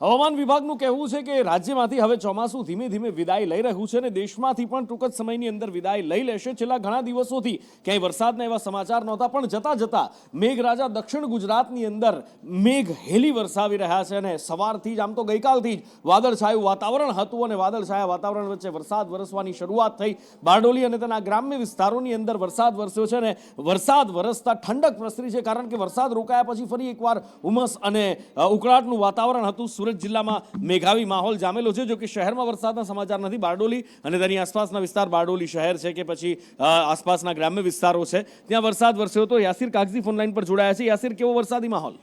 હવામાન વિભાગનું કહેવું છે કે રાજ્યમાંથી હવે ચોમાસું ધીમે ધીમે વિદાય લઈ રહ્યું છે અને દેશમાંથી પણ ટૂંક જ સમયની અંદર વિદાય લઈ લેશે। છેલ્લા ઘણા દિવસોથી ક્યાંય વરસાદના એવા સમાચાર નહોતા, પણ જતા જતા મેઘરાજા દક્ષિણ ગુજરાતની અંદર મેઘ હેલી વરસાવી રહ્યા છે અને સવારથી જ, આમ તો ગઈકાલથી જ વાદળછાયું વાતાવરણ હતું અને વાદળછાયા વાતાવરણ વચ્ચે વરસાદ વરસવાની શરૂઆત થઈ। બારડોલી અને તેના ગ્રામ્ય વિસ્તારોની અંદર વરસાદ વરસ્યો છે અને વરસાદ વરસતા ઠંડક પ્રસરી છે, કારણ કે વરસાદ રોકાયા પછી ફરી એકવાર ઉમસ અને ઉકળાટનું વાતાવરણ હતું। સુરત જિલ્લામાં મેઘાવી માહોલ જામેલો છે। જો કે શહેરમાં વરસાદના સમાચાર નથી। બારડોલી અને તેની આસપાસના વિસ્તાર, બારડોલી શહેર છે કે પછી આસપાસના ગ્રામ્ય વિસ્તારો છે, ત્યાં વરસાદ વરસ્યો હતો। યાસીર કાગઝી ફોનલાઈન પર જોડાયા છે। યાસીર, કેવો વરસાદી માહોલ?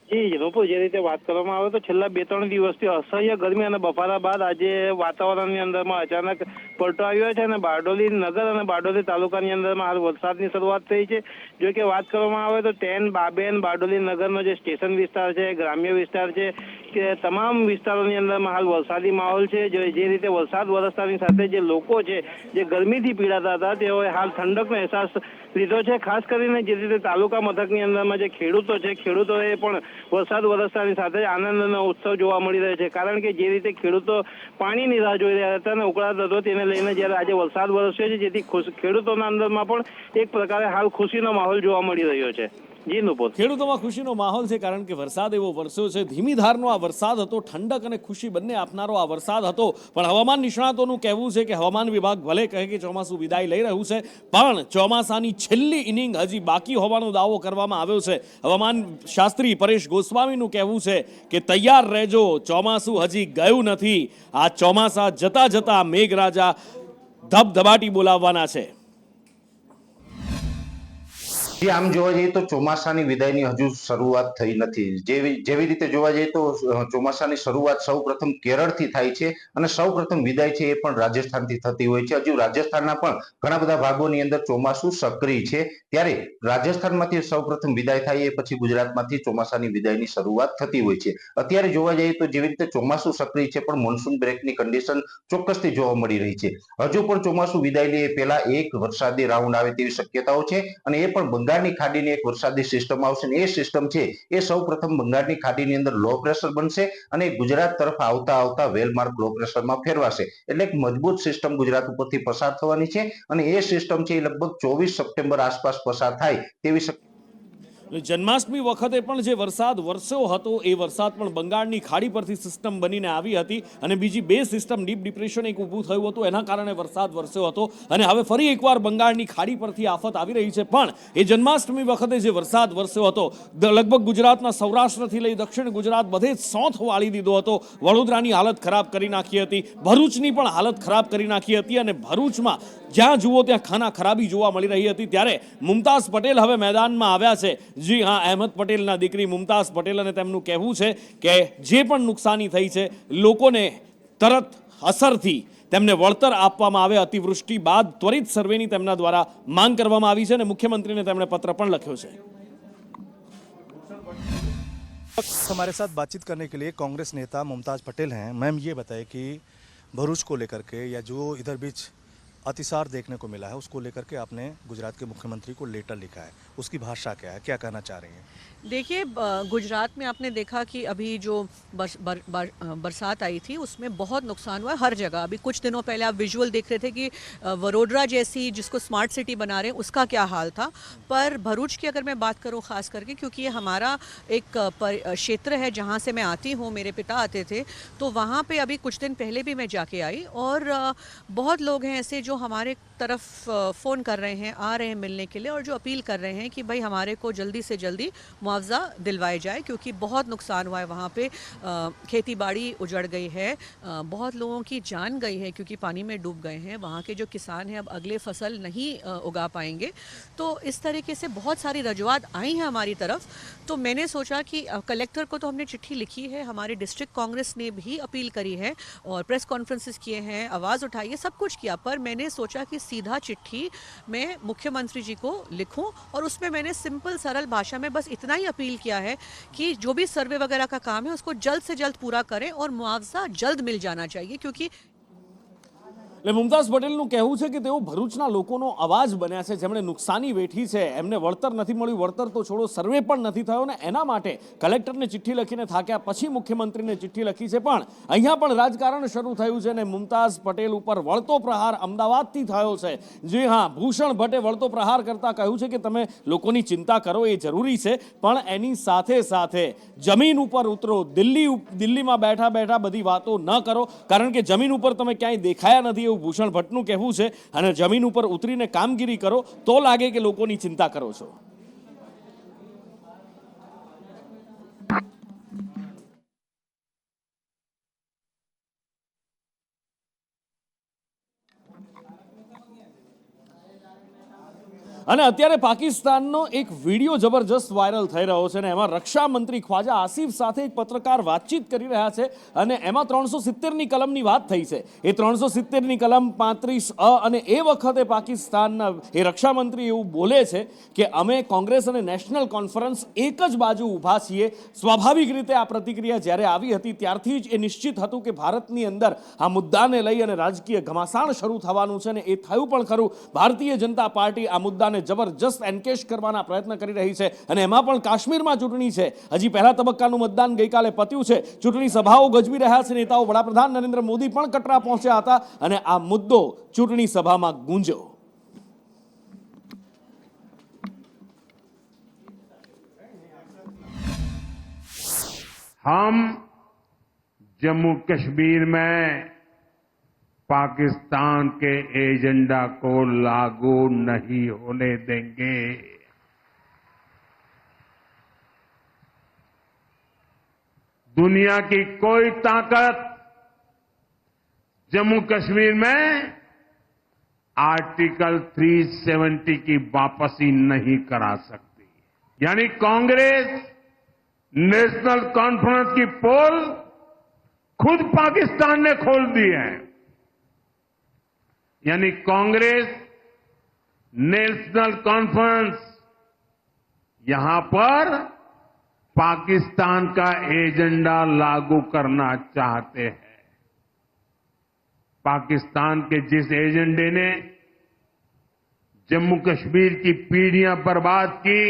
જી રૂપુ, જે રીતે વાત કરવામાં આવે તો છેલ્લા 2-3 દિવસથી અસહ્ય ગરમી અને બફારા બાદ આજે વાતાવરણની અંદરમાં અચાનક પલટો આવ્યો છે અને બારડોલી નગર અને બારડોલી તાલુકાની અંદરમાં હાલ વરસાદની શરૂઆત થઈ છે। જો કે વાત કરવામાં આવે તો ટેન, બાબેન, બારડોલી નગરનો જે સ્ટેશન વિસ્તાર છે, ગ્રામ્ય વિસ્તાર છે, કે તમામ વિસ્તારોની અંદરમાં હાલ વરસાદી માહોલ છે। જે રીતે વરસાદ વરસતાની સાથે જે લોકો છે જે ગરમીથી પીડાતા હતા તેઓએ હાલ ઠંડકનો અહેસાસ લીધો છે। ખાસ કરીને જે રીતે તાલુકા મથકની અંદરમાં જે ખેડૂતો છે, ખેડૂતોએ પણ વરસાદ વરસતાની સાથે આનંદનો ઉત્સવ જોવા મળી રહ્યો છે, કારણ કે જે રીતે ખેડૂતો પાણીની રાહ જોઈ રહ્યા હતા અને ઉકળાટ હતો, તેને લઈને જ્યારે આજે વરસાદ વરસ્યો છે, જેથી ખેડૂતોના અંદરમાં પણ એક પ્રકારે હાલ ખુશીનો માહોલ જોવા મળી રહ્યો છે। જી નુપુર, ખેડૂતોમાં ખુશીનો માહોલ છે, કારણ કે વરસાદ એવો વરસ્યો છે। ધીમી ધારનો આ વરસાદ હતો, ઠંડક અને ખુશી બંને આપનારો આ વરસાદ હતો। પણ હવામાન નિષ્ણાતોનું કહેવું છે કે હવામાન વિભાગ ભલે કહે કે ચોમાસું વિદાય લઈ રહ્યું છે, પણ ચોમાસાની છેલ્લી ઇનિંગ હજી બાકી હોવાનો દાવો કરવામાં આવ્યો છે। હવામાન શાસ્ત્રી પરેશ ગોસ્વામીનું કહેવું છે કે તૈયાર રહેજો, ચોમાસું હજી ગયું નથી। આ ચોમાસા જતા જતા મેઘરાજા ધબધબાટી બોલાવવાના છે। આમ જોવા જઈએ તો ચોમાસાની વિદાયની હજુ શરૂઆત થઈ નથી। જેવી રીતે જોવા જઈએ તો ચોમાસાની શરૂઆત સૌપ્રથમ કેરળથી થાય છે અને સૌપ્રથમ વિદાય છે એ પણ રાજસ્થાનથી થતી હોય છે। હજુ રાજસ્થાનના પણ ઘણા બધા ભાગોની અંદર ચોમાસું સક્રિય છે, ત્યારે રાજસ્થાનમાંથી સૌપ્રથમ વિદાય થાય એ પછી ગુજરાતમાંથી ચોમાસાની વિદાયની શરૂઆત થતી હોય છે। અત્યારે જોવા જઈએ તો જેવી રીતે ચોમાસું સક્રિય છે, પણ મોન્સૂન બ્રેકની કન્ડિશન ચોક્કસથી જોવા મળી રહી છે। હજુ પણ ચોમાસું વિદાય લે એ પહેલા એક વરસાદી રાઉન્ડ આવે તેવી શક્યતાઓ છે અને એ પણ બંગાળની ખાડીની એક વરસાદી સિસ્ટમ આવશે અને એ સિસ્ટમ છે એ સૌપ્રથમ બંગાળની ખાડીની અંદર લો પ્રેશર બનશે અને ગુજરાત તરફ આવતા વેલમાર્ક લો પ્રેશરમાં ફેરવાશે। એટલે એક મજબૂત સિસ્ટમ ગુજરાત ઉપરથી પસાર થવાની છે અને એ સિસ્ટમ છે એ લગભગ 24 સપ્ટેમ્બર આસપાસ પસાર થાય તેવી જન્માષ્ટમી વખતે પણ જે વરસાદ વરસ્યો હતો એ વરસાદ પણ બંગાળની ખાડી પરથી સિસ્ટમ બનીને આવી હતી અને બીજી બે સિસ્ટમ, ડીપ ડિપ્રેશન એક ઊભું થયું હતું, એના કારણે વરસાદ વરસ્યો હતો અને હવે ફરી એકવાર બંગાળની ખાડી પરથી આફત આવી રહી છે। પણ એ જન્માષ્ટમી વખતે જે વરસાદ વરસ્યો હતો, લગભગ ગુજરાતના સૌરાષ્ટ્રથી લઈ દક્ષિણ ગુજરાત બધે જ સોંથ વાળી દીધો હતો। વડોદરાની હાલત ખરાબ કરી નાખી હતી, ભરૂચની પણ હાલત ખરાબ કરી નાખી હતી અને ભરૂચમાં જ્યાં જુઓ ત્યાં ખાના ખરાબી જોવા મળી રહી હતી। ત્યારે મુમતાઝ પટેલ હવે મેદાનમાં આવ્યા છે। જી હા, અહેમદ પટેલના દીકરી મુમતાઝ પટેલ, અને તેમનું કહેવું છે કે જે પણ નુકસાની થઈ છે લોકોને તરત અસરથી તેમને વળતર આપવામાં આવે। અતિવૃષ્ટિ બાદ ત્વરિત સર્વેની તેમના દ્વારા માંગ કરવામાં આવી છે અને મુખ્યમંત્રીને તેમણે પત્ર પણ લખ્યો છે। हमारे साथ बातचीत करने के लिए कांग्रेस नेता मुमताज़ पटेल हैं। मैम ये बताएं कि भरूच को लेकर के या जो इधर बीच अतिसार देखने को मिला है उसको लेकर के आपने गुजरात के मुख्यमंत्री को लेटर लिखा है, उसकी भाषा क्या है, क्या कहना चाह रही हैं? देखिए, गुजरात में आपने देखा कि अभी जो बरसात आई थी उसमें बहुत नुकसान हुआ है हर जगह। अभी कुछ दिनों पहले आप विजुअल देख रहे थे कि वडोदरा जैसी जिसको स्मार्ट सिटी बना रहे हैं उसका क्या हाल था। पर भरूच की अगर मैं बात करूं ख़ास करके, क्योंकि ये हमारा एक क्षेत्र है जहां से मैं आती हूं, मेरे पिता आते थे, तो वहां पे अभी कुछ दिन पहले भी मैं जाके आई और बहुत लोग हैं ऐसे जो हमारे तरफ फ़ोन कर रहे हैं, आ रहे हैं मिलने के लिए और जो अपील कर रहे हैं कि भाई हमारे को जल्दी से जल्दी मुआवजा दिलवाया जाए, क्योंकि बहुत नुकसान हुआ है वहाँ पे। खेती बाड़ी उजड़ गई है, बहुत लोगों की जान गई है क्योंकि पानी में डूब गए हैं। वहाँ के जो किसान हैं अब अगले फसल नहीं उगा पाएंगे। तो इस तरीके से बहुत सारी रजूआत आई हैं हमारी तरफ। तो मैंने सोचा कि कलेक्टर को तो हमने चिट्ठी लिखी है, हमारी डिस्ट्रिक्ट कांग्रेस ने भी अपील करी है और प्रेस कॉन्फ्रेंसेस किए हैं, आवाज़ उठाई है, सब कुछ किया, पर मैंने सोचा कि सीधा चिट्ठी मैं मुख्यमंत्री जी को लिखूं और उसमें मैंने सिंपल सरल भाषा में बस इतना ही अपील किया है कि जो भी सर्वे वगैरह का काम है उसको जल्द से जल्द पूरा करें और मुआवजा जल्द मिल जाना चाहिए, क्योंकि એટલે મુમતાઝ પટેલનું કહેવું છે કે તેઓ ભરૂચના લોકોનો અવાજ બન્યા છે, જેમણે નુકસાની વેઠી છે, એમને વળતર નથી મળ્યું, વળતર તો છોડો સર્વે પણ નથી થયો ને એના માટે કલેક્ટરને ચિઠ્ઠી લખીને થાક્યા, પછી મુખ્યમંત્રીને ચિઠ્ઠી લખી છે, પણ અહીંયા પણ રાજકારણ શરૂ થયું છે અને મુમતાઝ પટેલ ઉપર વળતો પ્રહાર અમદાવાદથી થયો છે. જી હા, ભૂષણ ભટ્ટે વળતો પ્રહાર કરતા કહ્યું છે કે તમે લોકોની ચિંતા કરો એ જરૂરી છે, પણ એની સાથે સાથે જમીન ઉપર ઉતરો, દિલ્હીમાં બેઠા બેઠા બધી વાતો ન કરો, કારણ કે જમીન ઉપર તમે ક્યાંય દેખાયા નથી એવું ભૂષણ ભટ્ટનું કહેવું છે. અને જમીન ઉપર ઉતરીને કામગીરી કરો તો લાગે કે લોકોની ચિંતા કરો છો. અને અત્યારે પાકિસ્તાનનો એક વિડીયો જબરજસ્ત વાયરલ થઈ રહ્યો છે અને એમાં રક્ષા મંત્રી ખ્વાજા આસિફ સાથે એક પત્રકાર વાતચીત કરી રહ્યા છે અને એમાં 370ની કલમની વાત થઈ છે. એ 370ની કલમ 35 અને એ વખતે પાકિસ્તાનના એ રક્ષા મંત્રી એવું બોલે છે કે અમે કોંગ્રેસ અને નેશનલ કોન્ફરન્સ એક જ બાજુ ઊભા છીએ. સ્વાભાવિક રીતે આ પ્રતિક્રિયા જ્યારે આવી હતી ત્યારથી જ એ નિશ્ચિત હતું કે ભારતની અંદર આ મુદ્દાને લઈ અને રાજકીય ઘમાસાણ શરૂ થવાનું છે અને એ થયું પણ ખરું. ભારતીય જનતા પાર્ટી આ મુદ્દાને જબરજસ્ત એન્કેશ કરવાના પ્રયત્ન કરી રહી છે અને એમાં પણ કાશ્મીરમાં ચૂંટણી છે. હજી પહેલા તબક્કાનું મતદાન ગઈકાલે પત્યું છે. ચૂંટણી સભાઓ ગજવી રહ્યા છે નેતાઓ. વડાપ્રધાન નરેન્દ્ર મોદી પણ કટરા પહોંચ્યા હતા અને આ મુદ્દો ચૂંટણી સભામાં ગુંજ્યો. हम जम्मू कश्मीर में पाकिस्तान के एजेंडा को लागू नहीं होने देंगे. दुनिया की कोई ताकत जम्मू कश्मीर में आर्टिकल 370 की वापसी नहीं करा सकती. यानी कांग्रेस नेशनल कॉन्फ्रेंस की पोल खुद पाकिस्तान ने खोल दी है. यानी कांग्रेस नेशनल कॉन्फ्रेंस यहां पर पाकिस्तान का एजेंडा लागू करना चाहते हैं. पाकिस्तान के जिस एजेंडे ने जम्मू कश्मीर की पीढ़ियां बर्बाद की,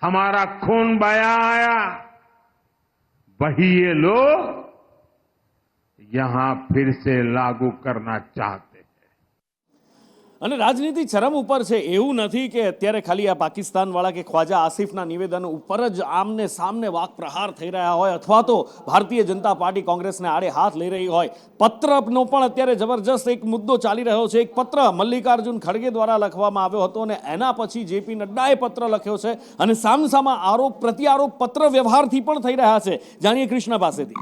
हमारा खून बहाया आया, वही ये लोग यहां फिर से लागू करना चाहते हैं. અને રાજનીતિ ચરમ ઉપર છે. એવું નથી કે અત્યારે ખાલી આ પાકિસ્તાનવાળા કે ખ્વાજા આસિફના નિવેદન ઉપર જ આમને સામને વાક પ્રહાર થઈ રહ્યા હોય અથવા તો ભારતીય જનતા પાર્ટી કોંગ્રેસને આડે હાથ લઈ રહી હોય. પત્રનો પણ અત્યારે જબરજસ્ત એક મુદ્દો ચાલી રહ્યો છે. એક પત્ર મલ્લિકાર્જુન ખડગે દ્વારા લખવામાં આવ્યો હતો અને એના પછી જેપી નડ્ડાએ પત્ર લખ્યો છે અને સામસામા આરોપ પ્રત્યારોપ પત્ર વ્યવહારથી પણ થઈ રહ્યા છે. જાણીએ કૃષ્ણા પાસેથી.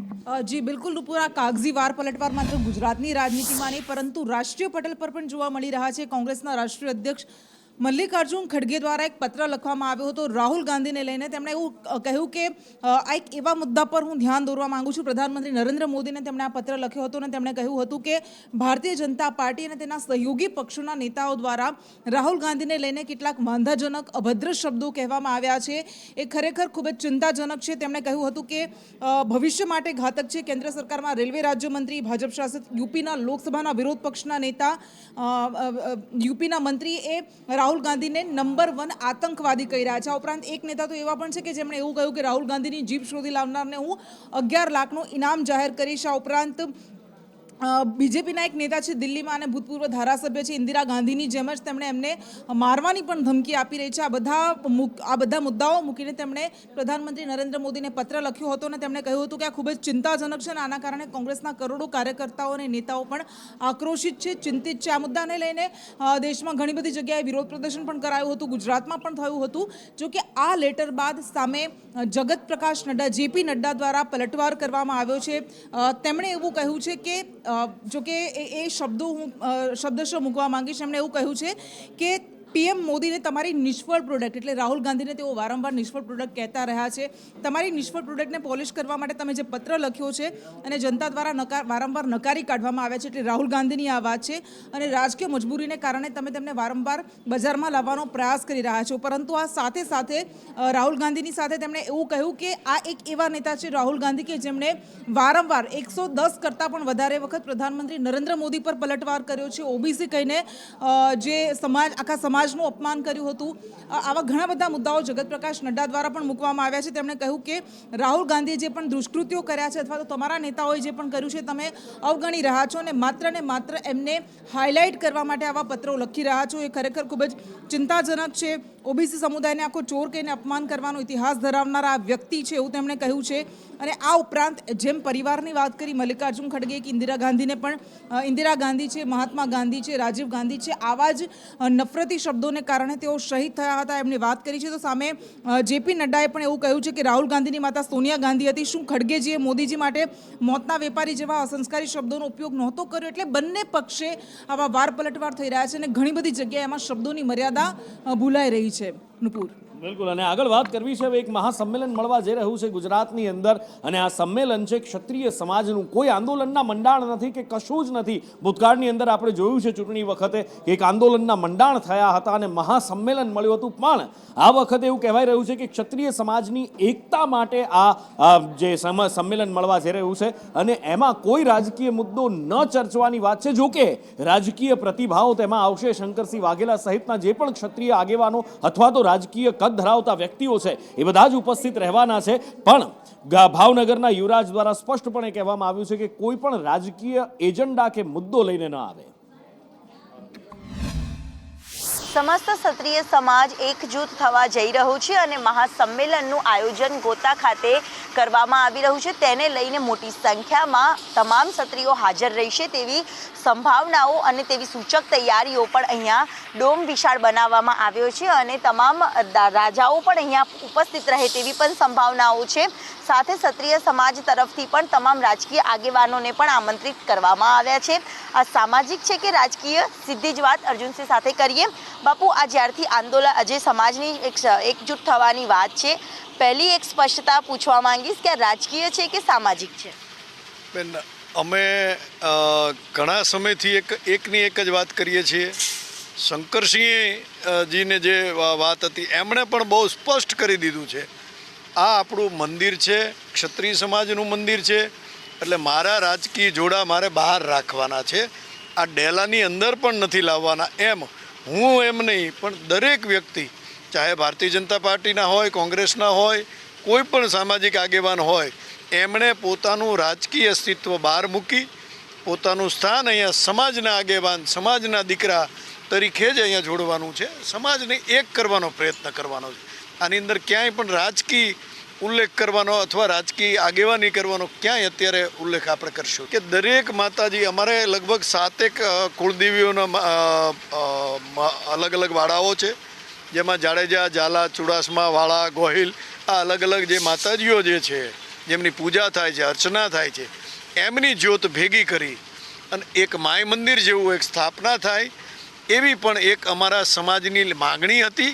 જી બિલકુલ પૂરા કાગઝી વાર પલટવાર માત્ર ગુજરાતની રાજનીતિમાં નહીં પરંતુ રાષ્ટ્રીય પટલ પર પણ જોવા મળી રહ્યા છે. કોંગ્રેસના રાષ્ટ્રીય અધ્યક્ષ મલ્લિકાર્જુન ખડગે દ્વારા એક પત્ર લખવામાં આવ્યો હતો રાહુલ ગાંધીને લઈને. તેમણે એવું કહ્યું કે આ એક એવા મુદ્દા પર હું ધ્યાન દોરવા માંગુ છું. પ્રધાનમંત્રી નરેન્દ્ર મોદીને તેમણે આ પત્ર લખ્યો હતો અને તેમણે કહ્યું હતું કે ભારતીય જનતા પાર્ટી અને તેના સહયોગી પક્ષોના નેતાઓ દ્વારા રાહુલ ગાંધીને લઈને કેટલાક વાંધાજનક અભદ્ર શબ્દો કહેવામાં આવ્યા છે. એ ખરેખર ખૂબ જ ચિંતાજનક છે. તેમણે કહ્યું હતું કે ભવિષ્ય માટે ઘાતક છે. કેન્દ્ર સરકારમાં રેલવે રાજ્યમંત્રી, ભાજપ શાસિત યુપીના લોકસભાના વિરોધ પક્ષના નેતા, યુપીના મંત્રી એ રાહુલ ગાંધીને નંબર 1 આતંકવાદી કહી રહ્યા છે. આ ઉપરાંત એક નેતા તો એવા પણ છે કે જેમણે એવું કહ્યું કે રાહુલ ગાંધીની જીપ શોધી લાવનારને હું 11 લાખનું ઇનામ જાહેર કરીશ. આ ઉપરાંત બીજેપીના એક નેતા છે દિલ્હીમાં અને ભૂતપૂર્વ ધારાસભ્ય છે ઇન્દિરા ગાંધીની જેમ જ તેમણે એમને મારવાની પણ ધમકી આપી રહી છે. આ બધા મુદ્દાઓ મૂકીને તેમણે પ્રધાનમંત્રી નરેન્દ્ર મોદીને પત્ર લખ્યો હતો અને તેમણે કહ્યું હતું કે આ ખૂબ જ ચિંતાજનક છે અને આના કારણે કોંગ્રેસના કરોડો કાર્યકર્તાઓ અને નેતાઓ પણ આક્રોશિત છે, ચિંતિત છે. આ મુદ્દાને લઈને દેશમાં ઘણી બધી જગ્યાએ વિરોધ પ્રદર્શન પણ કરાયું હતું, ગુજરાતમાં પણ થયું હતું. જો કે આ લેટર બાદ સામે જગત પ્રકાશ નડ્ડા, જેપી નડ્ડા દ્વારા પલટવાર કરવામાં આવ્યો છે. તેમણે એવું કહ્યું છે કે જો કે એ શબ્દો હું શબ્દશઃ મૂકવા માંગીશ. એમણે એવું કહ્યું છે કે પીએમ મોદીને તમારી નિષ્ફળ પ્રોડક્ટ, એટલે રાહુલ ગાંધીને તેઓ વારંવાર નિષ્ફળ પ્રોડક્ટ કહેતા રહ્યા છે, તમારી નિષ્ફળ પ્રોડક્ટને પોલિશ કરવા માટે તમે જે પત્ર લખ્યો છે અને જનતા દ્વારા વારંવાર નકારી કાઢવામાં આવ્યા છે, એટલે રાહુલ ગાંધીની આ વાત છે. અને રાજકીય મજબૂરીને કારણે તમે તેમને વારંવાર બજારમાં લાવવાનો પ્રયાસ કરી રહ્યા છો. પરંતુ આ સાથે સાથે રાહુલ ગાંધીની સાથે તેમણે એવું કહ્યું કે આ એક એવા નેતા છે રાહુલ ગાંધી કે જેમણે વારંવાર 110 કરતાં પણ વધારે વખત પ્રધાનમંત્રી નરેન્દ્ર મોદી પર પલટવાર કર્યો છે, ઓબીસી કહીને જે આખા સમાજનું અપમાન કર્યું હતું. આવા ઘણા બધા મુદ્દાઓ જગત પ્રકાશ નડ્ડા દ્વારા પણ મૂકવામાં આવ્યા છે. તેમણે કહ્યું કે રાહુલ ગાંધીએ જે પણ દુષ્કૃત્યો કર્યા છે અથવા તો તમારા નેતાઓએ જે પણ કર્યું છે તમે અવગણી રહ્યા છો અને માત્ર એમને હાઇલાઇટ કરવા માટે આવા પત્રો લખી રહ્યા છો. એ ખરેખર ખૂબ જ ચિંતાજનક છે. ઓબીસી સમુદાયને આખો ચોર કહીને અપમાન કરવાનો ઇતિહાસ ધરાવનારા આ વ્યક્તિ છે એવું તેમણે કહ્યું છે. અને આ ઉપરાંત જેમ પરિવારની વાત કરી મલ્લિકાર્જુન ખડગે કે ઇન્દિરા ગાંધી છે, મહાત્મા ગાંધી છે, રાજીવ ગાંધી છે, આવા જ નફરતી શબ્દોને કારણે તેઓ શહીદ થયા હતા એમની વાત કરી છે. તો સામે જેપી નડ્ડાએ પણ એવું કહ્યું છે કે રાહુલ ગાંધીની માતા સોનિયા ગાંધી હતી. શું ખડગેજીએ મોદીજી માટે મોતના વેપારી જેવા અસંસ્કારી શબ્દોનો ઉપયોગ નહોતો કર્યો? એટલે બંને પક્ષે આવા વાર પલટવાર થઈ રહ્યા છે અને ઘણી બધી જગ્યાએ એમાં શબ્દોની મર્યાદા ભૂલાઈ રહી છે. નુપુર, બિલકુલ. અને આગળ વાત કરવી છે, હવે એક મહાસંમેલન મળવા જઈ રહ્યું છે ગુજરાતની અંદર અને આ સંમેલન છે ક્ષત્રિય સમાજનું. કોઈ આંદોલનના મંડાણ નથી કે કશું જ નથી. ભૂતકાળની અંદર આપણે જોયું છે ચૂંટણી વખતે એક આંદોલનના મંડાણ થયા હતા અને મહાસંમેલન મળ્યું હતું. પણ આ વખતે એવું કહેવાય રહ્યું છે કે ક્ષત્રિય સમાજની એકતા માટે આ જે સંમેલન મળવા જઈ રહ્યું છે અને એમાં કોઈ રાજકીય મુદ્દો ન ચર્ચવાની વાત છે. જોકે રાજકીય પ્રતિભાવો તેમાં આવશે. શંકરસિંહ વાઘેલા સહિતના જે પણ ક્ષત્રિય આગેવાનો અથવા તો રાજકીય કદ ધરાવતા વ્યક્તિઓ છે એ બધા જ ઉપસ્થિત રહેવાના છે. પણ ભાવનગરના યુવરાજ દ્વારા સ્પષ્ટપણે કહેવામાં આવ્યું છે કે કોઈ પણ રાજકીય એજન્ડા કે મુદ્દો લઈને ન આવે. સમસ્ત ક્ષત્રિય સમાજ એકજૂથ થવા જઈ રહ્યું છે અને મહાસંમેલનનું આયોજન ગોતા ખાતે કરવામાં આવી રહ્યું છે. તેને લઈને મોટી સંખ્યામાં તમામ ક્ષત્રિયો હાજર રહેશે તેવી સંભાવનાઓ અને તેવી સૂચક તૈયારીઓ પણ અહીંયા ડોમ વિશાળ બનાવવામાં આવ્યો છે અને તમામ રાજાઓ પણ અહીંયા ઉપસ્થિત રહે તેવી પણ સંભાવનાઓ છે. સાથે ક્ષત્રિય સમાજ તરફથી પણ તમામ રાજકીય આગેવાનોને પણ આમંત્રિત કરવામાં આવ્યા છે. આ સામાજિક છે કે રાજકીય, સીધી જ વાત અર્જુનસિંહ સાથે કરીએ. બાપુ, આ જ્યારથી આંદોલન આજે સમાજની એકજૂટ થવાની વાત છે, પહેલી એક સ્પષ્ટતા પૂછવા માંગીશ કે આ રાજકીય છે કે સામાજિક છે? બેન, અમે ઘણા સમયથી એકની એક જ વાત કરીએ છીએ. શંકરસિંહજીને જે વાત હતી એમણે પણ બહુ સ્પષ્ટ કરી દીધું છે, આ આપણું મંદિર છે, ક્ષત્રિય સમાજનું મંદિર છે, એટલે મારા રાજકીય જોડા મારે બહાર રાખવાના છે, આ ડેલાની અંદર પણ નથી લાવવાના. એમ હું એમ નહીં, પણ દરેક વ્યક્તિ, ચાહે ભારતીય જનતા પાર્ટીના હોય, કોંગ્રેસના હોય, કોઈ પણ સામાજિક આગેવાન હોય, એમણે પોતાનું રાજકીય અસ્તિત્વ બહાર મૂકી પોતાનું સ્થાન અહીંયા સમાજના આગેવાન, સમાજના દીકરા તરીકે જ અહીંયા જોડવાનું છે. સમાજને એક કરવાનો પ્રયત્ન કરવાનો છે. આની અંદર ક્યાંય પણ રાજકીય ઉલ્લેખ કરવાનો અથવા રાજકીય આગેવાની કરવાનો ક્યાંય અત્યારે ઉલ્લેખ આપણે કરશું કે દરેક માતાજી, અમારે લગભગ 7 કુળદેવીઓના અલગ અલગ વાડાઓ છે, જેમાં જાડેજા, ઝાલા, ચુડાસમા, વાળા, ગોહિલ, આ અલગ અલગ જે માતાજીઓ જે છે જેમની પૂજા થાય છે, અર્ચના થાય છે, એમની જ્યોત ભેગી કરી અને એક માય મંદિર જેવું એક સ્થાપના થાય એવી પણ એક અમારા સમાજની માંગણી હતી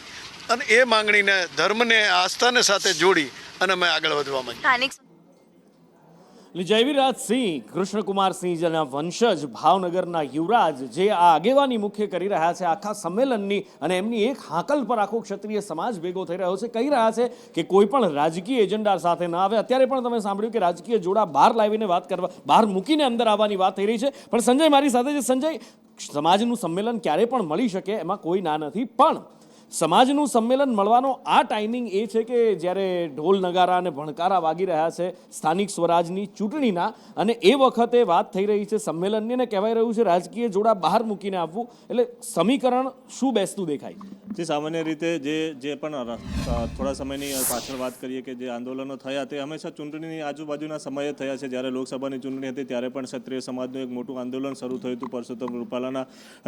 અને એ માંગણીને ધર્મને, આસ્થાને સાથે જોડી અને અમે આગળ વધવા માંગીએ. જયવીરરાજસિંહ, કૃષ્ણકુમારસિંહના વંશજ ભાવનગરના યુવરાજ જે આ આગેવાની મુખ્ય કરી રહ્યા છે આખા સંમેલનની, અને એમની એક હાકલ પર આખો ક્ષત્રિય સમાજ ભેગો થઈ રહ્યો છે. કહી રહ્યા છે કે કોઈ પણ રાજકીય એજન્ડા સાથે ન આવે. અત્યારે પણ તમે સાંભળ્યું કે રાજકીય જોડા બહાર લાવીને વાત કરવા, બહાર મૂકીને અંદર આવવાની વાત થઈ રહી છે. પણ સંજય મારી સાથે છે. સંજય, સમાજનું સંમેલન ક્યારે પણ મળી શકે એમાં કોઈ ના નથી, પણ સમાજનું સંમેલન મળવાનો આ ટાઈમિંગ એ છે કે જ્યારે ઢોલ નગારા અને ભણકારા વાગી રહ્યા છે સ્થાનિક સ્વરાજની ચૂંટણીના, અને એ વખતે વાત થઈ રહી છે સંમેલનની અને કહેવાય રહ્યું છે રાજકીય જોડા બહાર મૂકીને આવવું. એટલે સમીકરણ શું બેસતું દેખાય? જે સામાન્ય રીતે જે પણ થોડા સમયની પાછળ વાત કરીએ કે જે આંદોલનો થયા તે હંમેશા ચૂંટણીની આજુબાજુના સમયે થયા છે. જ્યારે લોકસભાની ચૂંટણી હતી ત્યારે પણ ક્ષત્રિય સમાજનું એક મોટું આંદોલન શરૂ થયું હતું પરસોત્તમ રૂપાલાના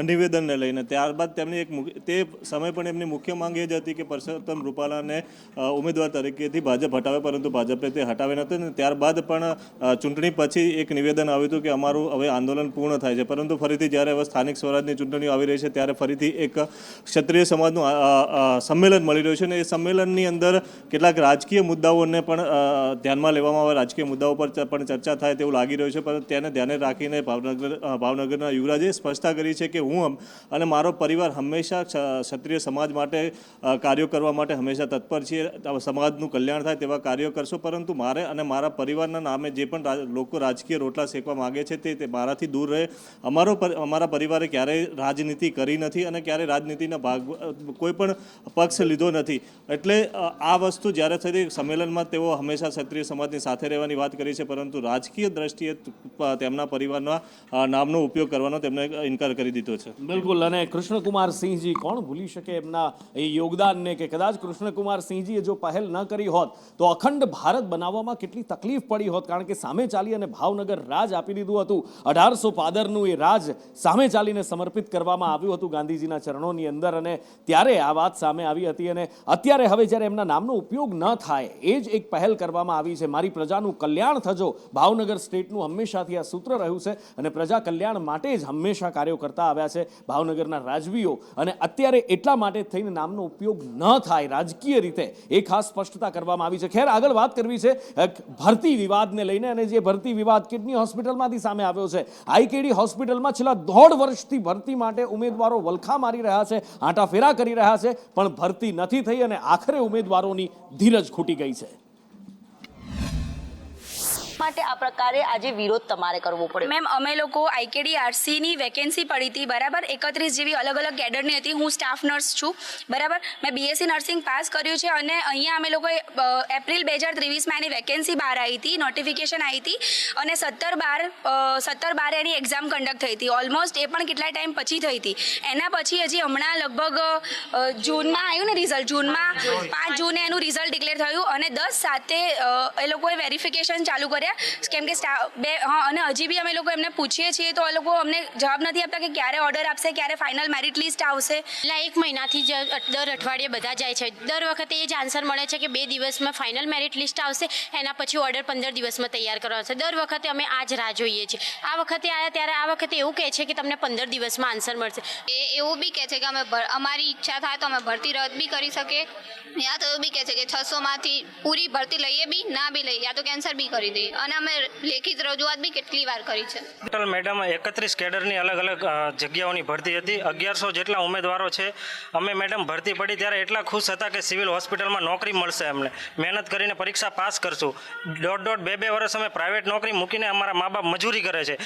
નિવેદનને લઈને. ત્યારબાદ તેમની તે સમય પણ એમની મુખ્ય માંગ એ જ હતી કે પરસોત્તમ રૂપાલાને ઉમેદવાર તરીકેથી ભાજપ હટાવે, પરંતુ ભાજપે તે હટાવે નથી. અને ત્યારબાદ પણ ચૂંટણી પછી એક નિવેદન આવ્યું હતું કે અમારું હવે આંદોલન પૂર્ણ થાય છે. પરંતુ ફરીથી જ્યારે હવે સ્થાનિક સ્વરાજની ચૂંટણીઓ આવી રહી છે ત્યારે ફરીથી એક ક્ષત્રિય સમાજનું સંમેલન મળી રહ્યું છે. અને એ સંમેલનની અંદર કેટલાક રાજકીય મુદ્દાઓને પણ ધ્યાનમાં લેવામાં આવે, રાજકીય મુદ્દાઓ પર પણ ચર્ચા થાય તેવું લાગી રહ્યું છે. પરંતુ તેને ધ્યાને રાખીને ભાવનગરના યુવરાજે સ્પષ્ટતા કરી છે કે હું અને મારો પરિવાર હંમેશા ક્ષત્રિય સમાજ માટે કાર્યો કરવા માટે હંમેશા તત્પર છીએ. સમાજનું કલ્યાણ થાય તેવા કાર્યો કરશો, પરંતુ મારે અને મારા પરિવારના નામે જે પણ લોકો રાજકીય રોટલા શેકવા માગે છે તે મારાથી દૂર રહે. અમારા પરિવારે ક્યારેય રાજનીતિ કરી નથી અને ક્યારેય રાજનીતિના ભાગ કોઈ પણ પક્ષ લીધો નથી. એટલે આ વસ્તુ જ્યારે થઈ સંમેલનમાં તેઓ હંમેશા ક્ષત્રિય સમાજની સાથે રહેવાની વાત કરી છે, પરંતુ રાજકીય દ્રષ્ટિએ તેમના પરિવારના નામનો ઉપયોગ કરવાનો તેમને ઇનકાર કરી દીધો છે. બિલકુલ. અને કૃષ્ણકુમાર સિંહજી, કોણ ભૂલી શકે એમના એ યોગદાનને, કે કદાચ કૃષ્ણકુમાર સિંહજીએ જો પહેલ ન કરી હોત તો અખંડ ભારત બનાવવામાં કેટલી તકલીફ પડી હોત. કારણ કે સામે ચાલી અને ભાવનગર રાજ આપી દીધું હતું. 1815નું એ રાજ સામે ચાલીને સમર્પિત કરવામાં આવ્યું હતું ગાંધીજીના ચરણોની અંદર. અને ત્યારે આ વાત સામે આવી હતી. અને અત્યારે હવે જ્યારે એમના નામનો ઉપયોગ ન થાય એ જ એક પહેલ કરવામાં આવી છે. મારી પ્રજાનું કલ્યાણ થજો, ભાવનગર સ્ટેટનું હંમેશાથી આ સૂત્ર રહ્યું છે અને પ્રજા કલ્યાણ માટે જ હંમેશા કાર્યો કરતા આવ્યા છે ભાવનગરના રાજવીઓ. અને અત્યારે એટલા માટે થઈને નામનો ઉપયોગ ન થાય રાજકીય રીતે એ ખાસ સ્પષ્ટતા કરવામાં આવી છે. ખેર, આગળ વાત કરવી છે ભરતી વિવાદને લઈને. અને જે ભરતી વિવાદ કિડની હોસ્પિટલમાંથી સામે આવ્યો છે. આઈકેડી હોસ્પિટલમાં છેલ્લા 1.5 વર્ષથી ભરતી માટે ઉમેદવારો વલખા મારી રહ્યા છે, આંટાફેરા કરી રહ્યા છે, પણ ભરતી નથી થઈ અને આખરે ઉમેદવારોની ધીરજ ખૂટી ગઈ છે. માટે આ પ્રકારે આજે વિરોધ તમારે કરવો પડે? મેમ, અમે લોકો આઈકેડી આરસીની વેકેન્સી પડી હતી, બરાબર, 31 જેવી અલગ અલગ કેડરની હતી. હું સ્ટાફ નર્સ છું, બરાબર. મેં બીએસસી નર્સિંગ પાસ કર્યું છે અને અહીંયા અમે લોકોએ એપ્રિલ 2023માં એની વેકેન્સી બહાર આવી હતી, નોટિફિકેશન આવી હતી અને 17/12 એની એક્ઝામ કન્ડક્ટ થઈ હતી. ઓલમોસ્ટ એ પણ કેટલા ટાઈમ પછી થઈ હતી. એના પછી હજી હમણાં લગભગ જૂનમાં આવ્યું ને રિઝલ્ટ, જૂનમાં 5 જૂને એનું રિઝલ્ટ ડિક્લેર થયું અને 10/7 એ લોકોએ વેરિફિકેશન ચાલુ કર્યા. કેમ કે અને હજી બી અમે લોકો એમને પૂછીએ છીએ તો એ લોકો અમને જવાબ નથી આપતા કે ક્યારે ઓર્ડર આપશે, ક્યારે ફાઇનલ મેરિટ લિસ્ટ આવશે. એટલે 1 મહિનાથી જ દર અઠવાડિયે બધા જાય છે. દર વખતે એ જ આન્સર મળે છે કે 2 દિવસમાં ફાઇનલ મેરિટ લિસ્ટ આવશે, એના પછી ઓર્ડર 15 દિવસમાં તૈયાર કરવાનો છે. દર વખતે અમે આ જ રાહ જોઈએ છીએ. આ વખતે આવ્યા ત્યારે આ વખતે એવું કહે છે કે તમને 15 દિવસમાં આન્સર મળશે. એવું બી કહે છે કે અમારી ઈચ્છા થાય તો અમે ભરતી રદ બી કરી શકીએ, યા તો એવું બી કહે છે કે 600માંથી પૂરી ભરતી લઈએ બી ના બી લઈએ, યા તો કેન્સલ બી કરી દઈએ. અને અમે લેખિત રજૂઆત બી કેટલી વાર કરી છે. ટોટલ મેડમ 31 કેડરની અલગ અલગ જગ્યાઓની ભરતી હતી. 1100 જેટલા ઉમેદવારો છે. અમે મેડમ ભરતી પડી ત્યારે એટલા ખુશ હતા કે સિવિલ હોસ્પિટલમાં નોકરી મળશે, અમને મહેનત કરીને પરીક્ષા પાસ કરશું. 1.5-2 વર્ષ અમે પ્રાઇવેટ નોકરી મૂકીને અમારા મા બાપ મજૂરી કરે છે,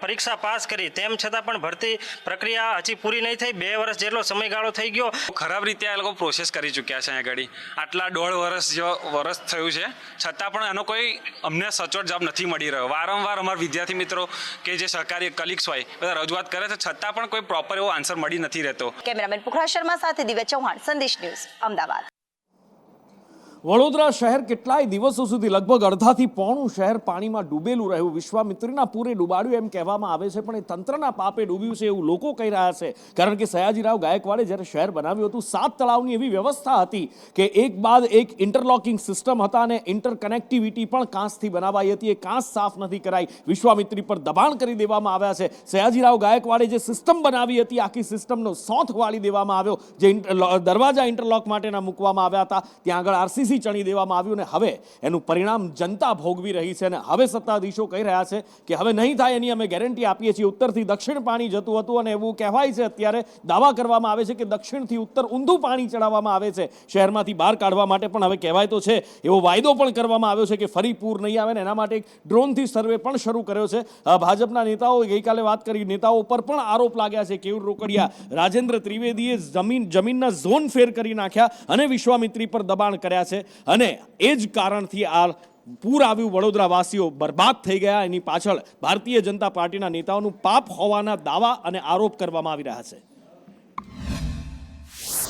પરીક્ષા પાસ કરી. તેમ છતાં પણ ભરતી પ્રક્રિયા હજી પૂરી નહીં થઈ. 2 વર્ષ જેટલો સમયગાળો થઈ ગયો. ખરાબ રીતે આ લોકો પ્રોસેસ કરી ચૂક્યા છે. આગળ આટલા 1.5 વર્ષ થયું છે, છતાં પણ એનો કોઈ અમને સચોટ જવાબ નથી મળી રહ્યો. વારંવાર અમારા વિદ્યાર્થી મિત્રો કે જે સરકારી કલીગ્સ હોય બધા રજૂઆત કરે છે, છતાં પણ કોઈ પ્રોપર એવો આન્સર મળી નથી રહેતો. કેમેરામેન પુખરા શર્મા સાથે દિવ્ય ચૌહાણ, સંદેશ ન્યૂઝ, અમદાવાદ. વડોદરા શહેર કેટલાય દિવસો સુધી લગભગ અડધાથી પોણું શહેર પાણીમાં ડૂબેલું રહ્યું. વિશ્વામિત્રીના પૂરે ડૂબાડ્યું એમ કહેવામાં આવે છે, પણ એ તંત્રના પાપે ડૂબ્યું છે એવું લોકો કહી રહ્યા છે. કારણ કે સયાજીરાવ ગાયકવાડે જ્યારે શહેર બનાવ્યું હતું 7 તળાવની એવી વ્યવસ્થા હતી કે એક બાદ એક ઇન્ટરલોકિંગ સિસ્ટમ હતા અને ઇન્ટરકનેક્ટિવિટી પણ કાંસથી બનાવાઈ હતી. એ કાંસ સાફ નથી કરાઈ. વિશ્વામિત્રી પર દબાણ કરી દેવામાં આવ્યા છે. સયાજીરાવ ગાયકવાડે જે સિસ્ટમ બનાવી હતી આખી સિસ્ટમનો સોંથ વાળી દેવામાં આવ્યો. જે દરવાજા ઇન્ટરલોક માટેના મૂકવામાં આવ્યા હતા ત્યાં આગળ આરસીસી ચણી દેવામાં આવ્યું. અને હવે એનું પરિણામ જનતા ભોગવી રહી છે. અને હવે સત્તાધીશો કહી રહ્યા છે કે હવે નહીં થાય એની અમે ગેરંટી આપીએ છીએ. ઉત્તરથી દક્ષિણ પાણી જતું હતું અને એવું કહેવાય છે, અત્યારે દાવા કરવામાં આવે છે કે દક્ષિણથી ઉત્તર ઊંધું પાણી ચડાવવામાં આવે છે શહેરમાંથી બહાર કાઢવા માટે. પણ હવે કહેવાય તો છે, એવો વાયદો પણ કરવામાં આવ્યો છે કે ફરી પૂર નહીં આવે ને એના માટે એક ડ્રોનથી સર્વે પણ શરૂ કર્યો છે. ભાજપના નેતાઓએ ગઈકાલે વાત કરી, નેતાઓ પર પણ આરોપ લાગ્યા છે. કેયુર રોકડિયા, રાજેન્દ્ર ત્રિવેદીએ જમીનના ઝોન ફેર કરી નાખ્યા અને વિશ્વામિત્રી પર દબાણ કર્યા છે. અને એ જ કારણથી આ પૂર આવ્યું. વડોદરા વાસીઓ બરબાદ થઈ ગયા. એની પાછળ ભારતીય જનતા પાર્ટીના નેતાઓનું પાપ હોવાના દાવા અને આરોપ કરવામાં આવી રહ્યા છે.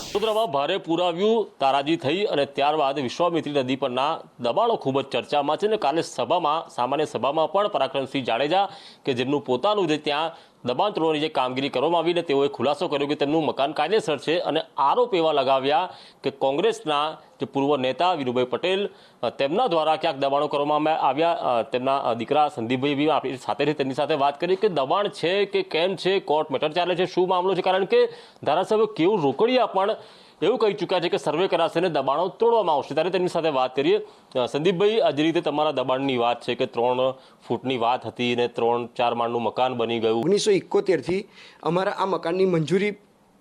વડોદરામાં ભારે પૂર આવ્યું, તારાજી થઈ અને ત્યારબાદ વિશ્વામિત્રી નદી પરના દબાણો ખૂબ જ ચર્ચામાં છે. અને કાલે સામાન્ય સભામાં પણ પરાક્રમસિંહ જાડેજા કે જેમનું પોતાનું જે ત્યાં દબાણ તોડવાની જે કામગીરી કરવામાં આવીને તેઓએ ખુલાસો કર્યો કે તેમનું મકાન કાયદેસર છે અને આરોપ એવા લગાવ્યા કે કોંગ્રેસના જે પૂર્વ નેતા વિનુભાઈ પટેલ તેમના દ્વારા ક્યાંક દબાણો કરવામાં આવ્યા. તેમના દીકરા સંદીપભાઈ બી આપણી સાથે તેમની સાથે વાત કરી કે દબાણ છે કે કેમ છે, કોર્ટ મેટર ચાલે છે, શું મામલો છે, કારણ કે ધારાસભ્ય કેવું રોકડિયા પણ એવું કહી ચૂક્યા છે કે સર્વે કરાશે અને દબાણો તોડવામાં આવશે. ત્યારે તેમની સાથે વાત કરીએ. સંદીપભાઈ, આ જે રીતે તમારા દબાણની વાત છે કે 3 ફૂટની વાત હતી અને 3-4 માળનું મકાન બની ગયું. 1971થી અમારા આ મકાનની મંજૂરી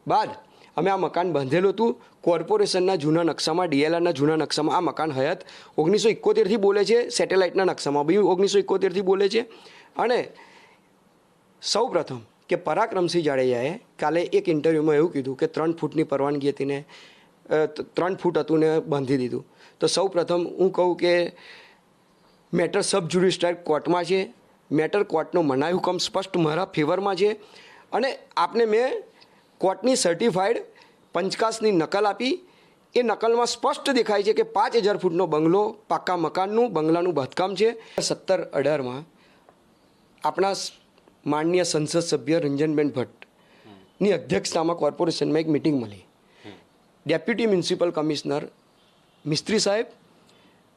બાદ અમે આ મકાન બાંધેલું હતું. કોર્પોરેશનના જૂના નકશામાં, DLRના જૂના નકશામાં આ મકાન હયાત 1971થી બોલે છે. સેટેલાઇટના નકશામાં બી 1971થી બોલે છે. અને સૌ પ્રથમ કે પરાક્રમસિંહ જાડેજાએ કાલે એક ઇન્ટરવ્યૂમાં એવું કીધું કે 3 ફૂટની પરવાનગી હતી ને 3 ફૂટ હતું ને બાંધી દીધું. તો સૌ પ્રથમ હું કહું કે મેટર સબ જ્યુડિશિયલ કોર્ટમાં છે. મેટર કોર્ટનો મનાઈ હુકમ સ્પષ્ટ મારા ફેવરમાં છે. અને આપને મેં કોર્ટની સર્ટિફાઈડ પંચકાસની નકલ આપી. એ નકલમાં સ્પષ્ટ દેખાય છે કે 5000 ફૂટનો બંગલો પાક્કા મકાનનું બંગલાનું બાંધકામ છે. 17-18માં આપણા માનનીય સંસદ સભ્ય રંજનબેન ભટ્ટની અધ્યક્ષતામાં કોર્પોરેશનમાં એક મિટિંગ મળી. ડેપ્યુટી મ્યુનિસિપલ કમિશનર મિસ્ત્રી સાહેબ,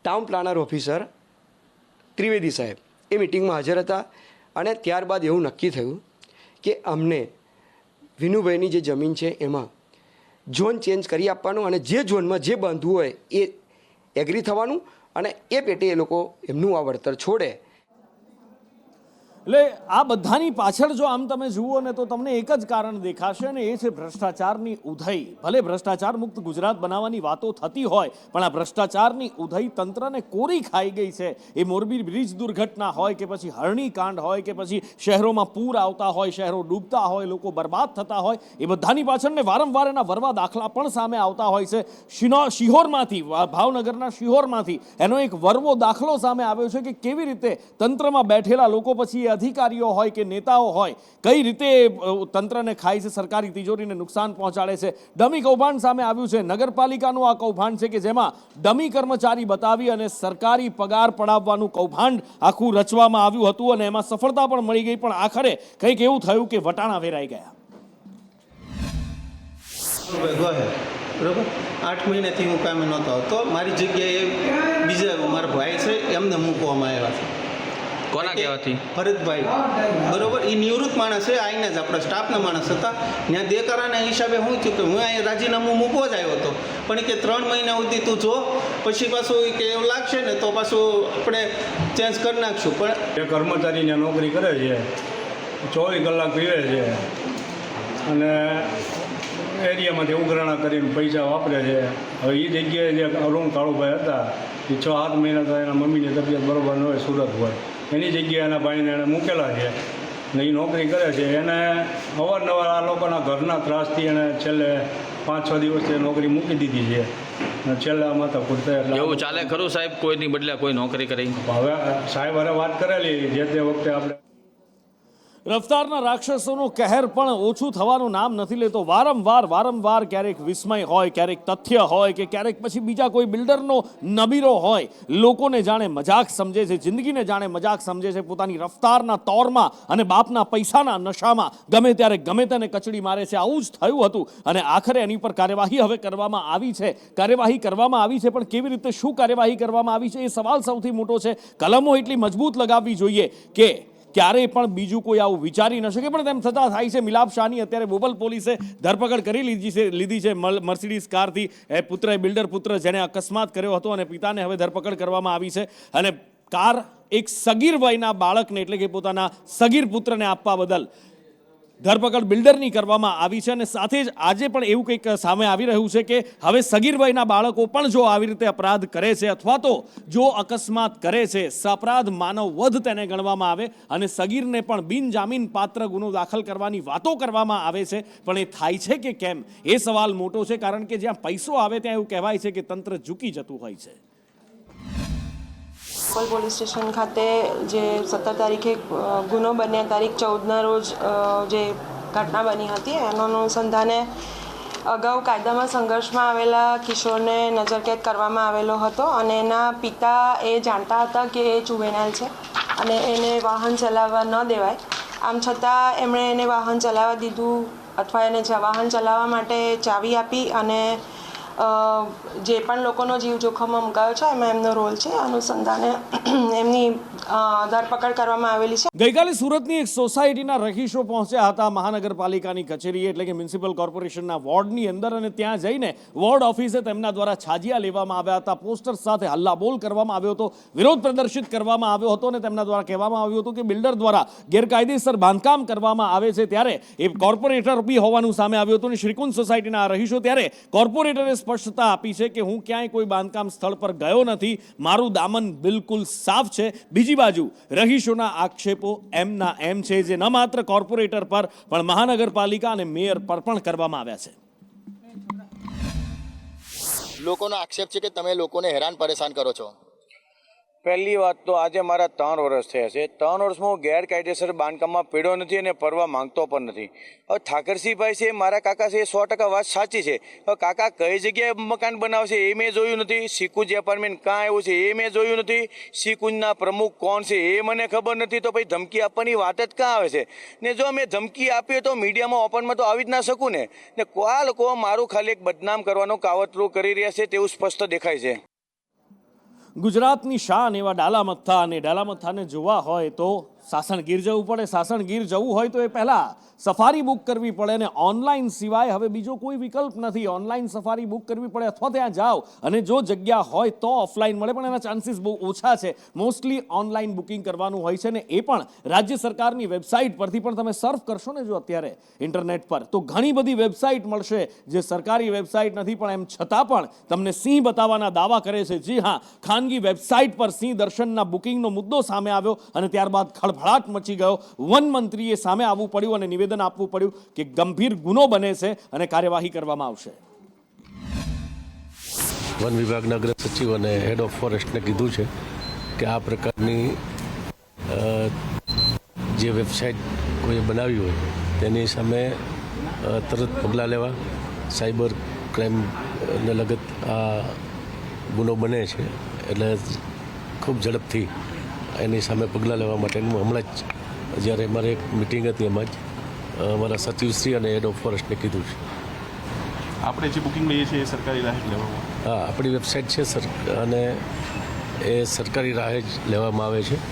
ટાઉન પ્લાનર ઓફિસર ત્રિવેદી સાહેબ એ મિટિંગમાં હાજર હતા. અને ત્યારબાદ એવું નક્કી થયું કે અમને વિનુભાઈની જે જમીન છે એમાં ઝોન ચેન્જ કરી આપવાનું અને જે ઝોનમાં જે બાંધવું હોય એ એગ્રી થવાનું અને એ પેટે એ લોકો એમનું આ વળતર છોડે. એટલે આ બધાની પાછળ જો આમ તમે જુઓ ને તો તમને એક જ કારણ દેખાશે અને એ છે ભ્રષ્ટાચારની ઉધઈ. ભલે ભ્રષ્ટાચાર મુક્ત ગુજરાત બનાવવાની વાતો થતી હોય પણ આ ભ્રષ્ટાચારની ઉધઈ તંત્રને કોરી ખાઈ ગઈ છે. એ મોરબી બ્રિજ દુર્ઘટના હોય કે પછી હરણી કાંડ હોય કે પછી શહેરોમાં પૂર આવતા હોય, શહેરો ડૂબતા હોય, લોકો બરબાદ થતા હોય, એ બધાની પાછળને વારંવાર એના વરવા દાખલા પણ સામે આવતા હોય છે. શિહોરમાંથી, ભાવનગરના શિહોરમાંથી એનો એક વરવો દાખલો સામે આવ્યો છે કે કેવી રીતે તંત્રમાં બેઠેલા લોકો પછી અધિકારીઓ હોય કે નેતાઓ હોય કઈ રીતે તંત્રને ખાય છે, સરકારી તિજોરીને નુકસાન પહોંચાડે છે. ડમી કૌભાંડ સામે આવ્યું છે. નગરપાલિકાનું આ કૌભાંડ છે કે જેમાં ડમી કર્મચારી બતાવી અને સરકારી પગાર પડાવવાનું કૌભાંડ આખું રચવામાં આવ્યું હતું અને એમાં સફળતા પણ મળી ગઈ. પણ આખરે કંઈક એવું થયું કે વટાણા વેરાઈ ગયા. બરોબર 8 મહિનાથી હું કામે નહોતો આવતો. મારી જગ્યાએ બીજા મારા ભાઈ છે એમને મૂકવામાં આવ્યા છે. કોના કહેવાથી? ભરતભાઈ, બરોબર. એ નિવૃત્ત માણસ છે, આઈને જ આપણા સ્ટાફના માણસ હતા. ત્યાં દેકારાના હિસાબે હું થયું કે હું અહીંયા રાજીનામું મૂકવો જ આવ્યો હતો. પણ કે 3 મહિના સુધી તું જો, પછી પાછું કે એવું લાગશે ને તો પાછું આપણે ચેન્જ કરી નાખશું. પણ એ કર્મચારીને નોકરી કરે છે, 24 કલાક પીવે છે અને એરિયામાંથી ઉઘરાણા કરીને પૈસા વાપરે છે. હવે એ જગ્યાએ જે અરુણ કાળુભાઈ હતા એ 6-7 મહિના તો એના મમ્મીની તબિયત બરોબર ન હોય, સુરત હોય, એની જગ્યાએ એના ભાઈને એણે મૂકેલા છે ને એ નોકરી કરે છે. એને અવારનવાર આ લોકોના ઘરના ત્રાસથી એણે છેલ્લે 5-6 દિવસથી નોકરી મૂકી દીધી છે અને છેલ્લે આ માતા પૂરતા. એટલે એવું ચાલે ખરું સાહેબ? કોઈની બદલે કોઈ નોકરી કરી? હવે સાહેબ હારે વાત કરેલી જે તે વખતે આપણે. રફતારના રાક્ષસોનો કહેર પણ ઓછું થવાનું નામ નથી લેતો. વારંવાર ક્યારેક વિસ્મય હોય, ક્યારેક તથ્ય હોય કે ક્યારેક પછી બીજા કોઈ બિલ્ડરનો નબીરો હોય. લોકોને જાણે મજાક સમજે છે, જિંદગીને જાણે મજાક સમજે છે. પોતાની રફતારના તોરમાં અને બાપના પૈસાના નશામાં ગમે ત્યારે ગમે તેને કચડી મારે છે. આવું જ થયું હતું અને આખરે એની પર કાર્યવાહી હવે કરવામાં આવી છે. પણ કેવી રીતે, શું કાર્યવાહી કરવામાં આવી છે એ સવાલ સૌથી મોટો છે. કલમો એટલી મજબૂત લગાવવી જોઈએ કે ક્યારેય પણ બીજું કોઈ આવું વિચારી ન શકે. પણ તેમ છતાં થાય છે. મિલાપ શાહની અત્યારે બોપલ પોલીસે ધરપકડ કરી લીધી છે મર્સિડીઝ કારથી. બિલ્ડર પુત્ર જેને અકસ્માત કર્યો હતો અને પિતાને હવે ધરપકડ કરવામાં આવી છે. અને કાર એક સગીર વયના બાળકને એટલે કે પોતાના સગીર પુત્રને આપવા બદલ ધરપકડ બિલ્ડરની કરવામાં આવી છે. અને સાથે જ આજે પણ એવું કંઈક સામે આવી રહ્યું છે કે હવે સગીર વયના બાળકો પણ જો આવી રીતે અપરાધ કરે છે અથવા તો જો અકસ્માત કરે છે, સપરાધ માનવ વધ તેને ગણવામાં આવે અને સગીરને પણ બિનજામીન પાત્ર ગુનો દાખલ કરવાની વાતો કરવામાં આવે છે. પણ એ થાય છે કે કેમ એ સવાલ મોટો છે. કારણ કે જ્યાં પૈસો આવે ત્યાં એવું કહેવાય છે કે તંત્ર ઝૂકી જતું હોય છે. બોપલ પોલીસ સ્ટેશન ખાતે જે 17 તારીખે ગુનો બન્યા, તારીખ 14ના રોજ જે ઘટના બની હતી એનો અનુસંધાને અગાઉ કાયદામાં સંઘર્ષમાં આવેલા કિશોરને નજરકેદ કરવામાં આવેલો હતો અને એના પિતા એ જાણતા હતા કે એ જુવેનાઇલ છે અને એને વાહન ચલાવવા ન દેવાય આમ છતાં એમણે એને વાહન ચલાવવા દીધું અથવા એને વાહન ચલાવવા માટે ચાવી આપી અને જે પણ લોકોનો જીવ જોખમમાં મુકાયો છે એમાં એમનો રોલ છે. અનુસંધાને એમની ધરપકડ કરવામાં આવેલી છે. ગઈકાલે સુરતની એક સોસાયટીના રહીશો પહોંચ્યા હતા મહાનગરપાલિકાની કચેરી એટલે કે મ્યુનિસિપલ કોર્પોરેશનના વોર્ડની અંદર અને ત્યાં જઈને વોર્ડ ઓફિસે તેમના દ્વારા છાજિયા લેવામાં આવ્યા હતા, પોસ્ટર સાથે હલ્લાબોલ કરવામાં આવ્યો હતો, વિરોધ પ્રદર્શિત કરવામાં આવ્યો હતો અને તેમના દ્વારા કહેવામાં આવ્યું હતું કે બિલ્ડર દ્વારા ગેરકાયદેસર બાંધકામ કરવામાં આવે છે. ત્યારે એ કોર્પોરેટર બી હોવાનું સામે આવ્યું હતું અને શ્રીકુંજ સોસાયટીના રહીશો ત્યારે કોર્પોરેટરે સ્પષ્ટતા આપી છે કે હું ક્યાંય કોઈ બાંધકામ સ્થળ પર ગયો નથી, મારું દામન બિલકુલ સાફ છે. બીજી બાજુ રહીશોના આક્ષેપો એમના એમ છે જે ન માત્ર કોર્પોરેટર પર પણ મહાનગરપાલિકા અને મેયર પર પણ કરવામાં આવ્યા છે. લોકોનો આક્ષેપ છે કે તમે લોકોને હેરાન પરેશાન કરો છો. પહેલી વાત તો આજે મારા 3 વર્ષ થયા છે. 3 વર્ષમાં હું ગેરકાયદેસર બાંધકામમાં પીડ્યો નથી અને પરવા માંગતો પણ નથી. હવે ઠાકરસિંહભાઈ છે મારા કાકા છે, 100% વાત સાચી છે. હવે કાકા કઈ જગ્યાએ મકાન બનાવશે એ મેં જોયું નથી. શ્રીકુંજ એપાર્ટમેન્ટ ક્યાં આવ્યું છે એ મેં જોયું નથી. શ્રીકુંજના પ્રમુખ કોણ છે એ મને ખબર નથી. તો પછી ધમકી આપવાની વાત જ ક્યાં આવે છે? ને જો મેં ધમકી આપી તો મીડિયામાં ઓપનમાં તો આવી જ ના શકું ને. આ લોકો મારું ખાલી એક બદનામ કરવાનું કાવતરું કરી રહ્યા છે તેવું સ્પષ્ટ દેખાય છે. ગુજરાતની શાન એવા ડાલામથ્થા અને ડાલામથ્થાને જોવા હોય તો સાસણગીર જવું પડે. સાસણગીર જવું હોય તો એ પહેલા સફારી બુક કરવી પડે અને ઓનલાઈન સિવાય હવે બીજો કોઈ વિકલ્પ નથી. ઓનલાઈન સફારી બુક કરવી પડે અથવા ત્યાં જાઓ અને જો જગ્યા હોય તો ઓફલાઈન મળે, પણ એના ચાન્સીસ બહુ ઓછા છે. મોસ્ટલી ઓનલાઈન બુકિંગ કરવાનું હોય છે ને એ પણ રાજ્ય સરકારની વેબસાઇટ પરથી. પણ તમે સર્ફ કરશો ને જો અત્યારે ઇન્ટરનેટ પર તો ઘણી બધી વેબસાઇટ મળશે જે સરકારી વેબસાઇટ નથી, પણ એમ છતાં પણ તમને સિંહ બતાવવાના દાવા કરે છે. જી હા, ખાનગી વેબસાઇટ પર સિંહ દર્શનના બુકિંગનો મુદ્દો સામે આવ્યો અને ત્યારબાદ ખળભળાટ મચી ગયો. વન મંત્રીએ સામે આવવું પડ્યું અને નિવેદન આપવું પડ્યું કે ગંભીર ગુનો બને છે અને કાર્યવાહી કરવામાં આવશે. વન વિભાગના અગ્ર સચિવ અને હેડ ઓફ ફોરેસ્ટને કીધું છે કે આ પ્રકારની જે વેબસાઇટ કોઈએ બનાવી હોય તેની સામે તરત પગલાં લેવા. સાયબર ક્રાઇમને લગત આ ગુનો બને છે એટલે ખૂબ ઝડપથી એની સામે પગલાં લેવા માટેનું હમણાં જ જ્યારે મારે એક મિટિંગ હતી એમાં જ અમારા સચિવશ્રી અને હેડ ઓફ ફોરેસ્ટને કીધું છે. આપણે જે બુકિંગ લઈએ છીએ એ સરકારી રાહે જ લેવામાં? હા, આપણી વેબસાઇટ છે અને એ સરકારી રાહે જ લેવામાં આવે છે.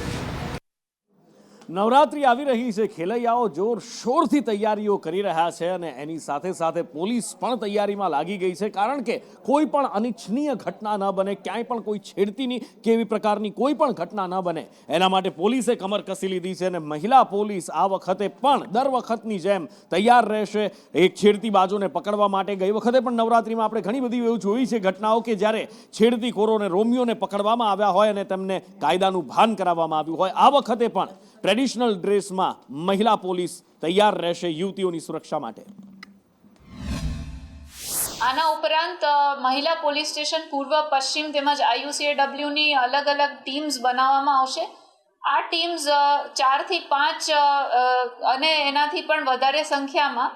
નવરાત્રી આવી રહી છે, ખેલૈયાઓ જોરશોરથી તૈયારીઓ કરી રહ્યા છે અને એની સાથે સાથે પોલીસ પણ તૈયારીમાં લાગી ગઈ છે. કારણ કે કોઈ પણ અનિચ્છનીય ઘટના ન બને, ક્યાંય પણ કોઈ છેડતીની કે એવી પ્રકારની કોઈ પણ ઘટના ન બને એના માટે પોલીસે કમર કસી લીધી છે અને મહિલા પોલીસ આ વખતે પણ દર વખતની જેમ તૈયાર રહેશે એક છેડતી બાજુને પકડવા માટે. ગઈ વખતે પણ નવરાત્રીમાં આપણે ઘણી બધી એવું જોઈ છે ઘટનાઓ કે જ્યારે છેડતી કોરોને રોમિયોને પકડવામાં આવ્યા હોય અને તેમને કાયદાનું ભાન કરાવવામાં આવ્યું હોય. આ વખતે પણ ટ્રેડિશનલ ડ્રેસમાં મહિલા પોલીસ તૈયાર રહેશે યુવતીઓની સુરક્ષા માટે. આના ઉપરાંત મહિલા પોલીસ સ્ટેશન પૂર્વ, પશ્ચિમ તેમજ IUCAWની અલગ અલગ ટીમ્સ બનાવવામાં આવશે. આ ટીમ્સ 4 થી 5 અને એનાથી પણ વધારે સંખ્યામાં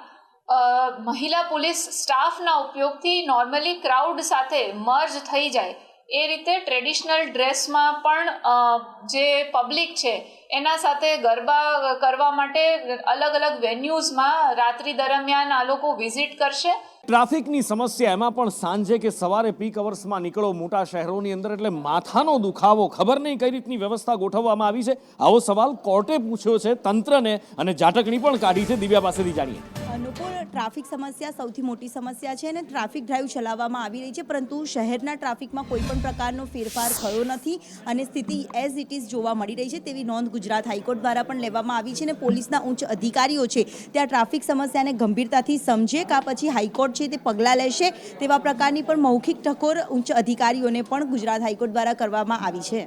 મહિલા પોલીસ સ્ટાફના ઉપયોગથી નોર્મલી ક્રાઉડ સાથે મર્જ થઈ જાય એ રીતે ટ્રેડિશનલ ડ્રેસમાં પણ જે પબ્લિક છે એના સાથે ગરબા કરવા માટે અલગ અલગ વેન્યુઝમાં રાત્રિ દરમિયાન આ લોકો વિઝિટ કરશે. ટ્રાફિકની સમસ્યા એમાં પણ સાંજે કે સવારે પીક અવર્સમાં નીકળો મોટા શહેરોની અંદર એટલે માથાનો દુખાવો. ખબર નહીં કઈ રીતની વ્યવસ્થા ગોઠવવામાં આવી છે. આવો સવાલ કોર્ટે પૂછ્યો છે તંત્રને અને ઝાટકણી પણ કાઢી છે. દિવ્યા પાસેથી જાણીએ. અનુકૂળ ટ્રાફિક સમસ્યા સૌથી મોટી સમસ્યા છે અને ટ્રાફિક ડ્રાઈવ ચલાવવામાં આવી રહી છે, પરંતુ શહેરના ટ્રાફિકમાં કોઈ પણ પ્રકારનો ફેરફાર થયો નથી અને સ્થિતિ એઝ ઇટ ઇઝ જોવા મળી રહી છે તેવી નોંધ ગુજરાત હાઈકોર્ટ દ્વારા પણ લેવામાં આવી છે અને પોલીસના ઉચ્ચ અધિકારીઓ છે ત્યાં ટ્રાફિક સમસ્યાને ગંભીરતાથી સમજે કાં પછી હાઈકોર્ટ છે તે પગલાં લેશે તેવા પ્રકારની પણ મૌખિક ટકોર ઉચ્ચ અધિકારીઓને પણ ગુજરાત હાઈકોર્ટ દ્વારા કરવામાં આવી છે.